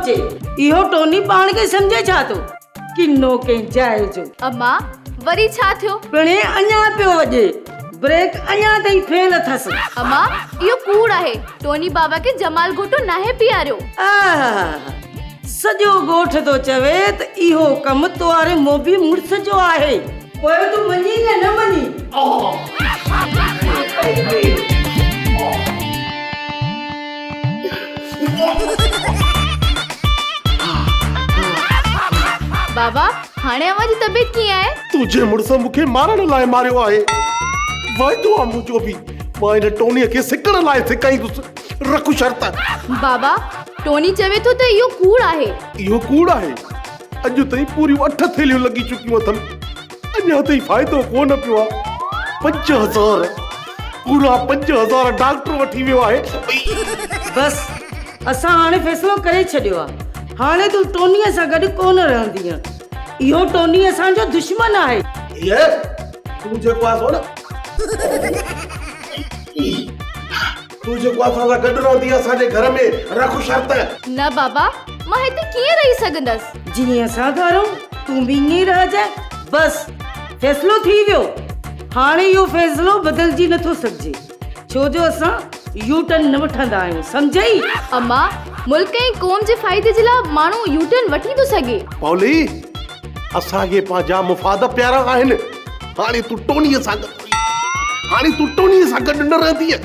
अचे इहो टोनी पाण खे सम्झे छा थो किनो के जाइ जो अम्मा वरी छा थियो? पिणे अञा पियो वॼे ब्रेक अञा ताईं फेल अथसि। अम्मा इहो कूड़ आहे। टोनी बाबा के जमाल घोटो नाहे पीआरियो। सॼो ॻोठ थो चवे त इहो कमु तुआरे मोबी मुड़िस जो आहे। पोइ तूं मञी न मञी? बाबा हाणे अव्हां जी तबियत कीअं आहे? तुझे मुड़स मूंखे मारण लाइ मारियो आहे। वाइदो आहे मुंहिंजो बि मां हिन टोनीअ खे सिकण लाइ सेखारींदुसि। रखु शर्त। बाबा टोनी चवे थो त इहो कूड़ आहे। इहो कूड़ आहे? अॼु ताईं पूरियूं 8 थैलियूं लॻी चुकियूं अथनि। अञा ताईं फ़ाइदो कोन पियो आहे। 5000 पूरा 5000 डॉक्टर वठी वियो आहे। बस असां हाणे फ़ैसिलो करे छॾियो आहे। हाणे तूं टोनीअ सां गॾु कोन रहंदीअ। इहो टोनी असांजो दुश्मन आहे। ये तूं जेको आहे सोन तूं जेको असां सां गॾु रहंदी असांजे घर में रखु शर्त। न बाबा मां हिते कीअं रही सघंदसि? जीअं असां करूं तूं बि ईअं रहजांइ। बस फ़ैसिलो थी वियो। हाणे इहो फ़ैसिलो बदिलजी नथो सघिजे छो जो असां यू टर्न न वठंदा आहियूं सम्झई? अम्मा मुल्क ऐं क़ौम जे फ़ाइदे जे लाइ माण्हू यू टर्न वठी थो सघे। पौली असांखे पंहिंजा मुफ़ाद प्यारा आहिनि। हाणे तूं टोनीअ सां गॾु न रहंदीअ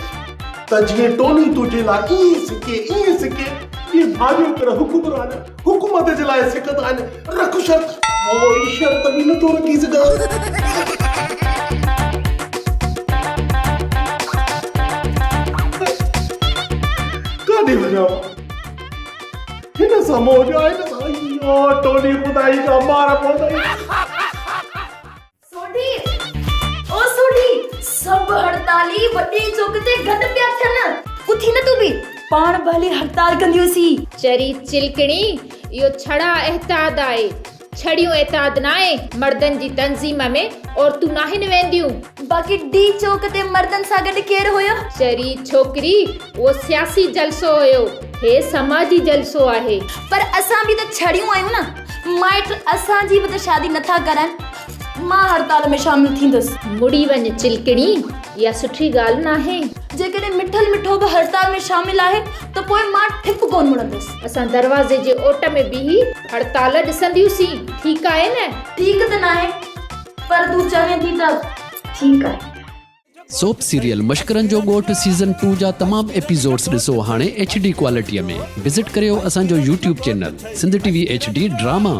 त जीअं टोनी तुंहिंजे लाइ ईअं सिके इहे भाॼियूं कर हुकुमरान हुकूमत जे लाइ सिकंदा आहिनि। रखु शर्त। पोइ शर्त बि नथो रखी सघां। काॾे वञां हिन सां मौज आहे न साईं। ओ टोनी ॿुधाई का मार पवंदई। सोढी ओ सोढी सब हड़ताली वॾे चौक ते गॾु पिया थियनि। उथी न तूं बि पाण भली हड़ताल कंदियूंसी। चरी चिलकणी इहो छड़ा एहताद आहे। छड़ियूं एहताद न आहे मर्दन जी तंज़ीम में और तू नाहिन वेंदियूं। बाक़ी डी चौक ते मर्दन सां गॾु केरु हुयो? चरी छोकरी वो सियासी जलसो हुयो। हे समाजी जलसो आहे। पर असां बि त छड़ियूं आहियूं न। माइट असांजी बि त शादी नथा करनि। मां हड़ताल में शामिल थींदसि। मुड़ी वञ चिलकणी इहा सुठी ॻाल्हि न आहे। जेकॾहिं मिठल मिठो बि हड़ताल में शामिल आहे त पोइ मां ठिप कोन मुड़ंदसि। असां दरवाज़े जे ओट में बीही हड़ताल ॾिसंदियूंसीं। ठीकु आहे न? ठीकु त न आहे पर तूं चवें थी त ठीकु आहे। सोप सीरियल मशकरन जो ॻोठ सीज़न 2 जा तमाम एपिसोड्स ॾिसो हाणे HD क्वालिटीअ में। विज़िट करियो असांजो YouTube channel Sindh TV HD drama.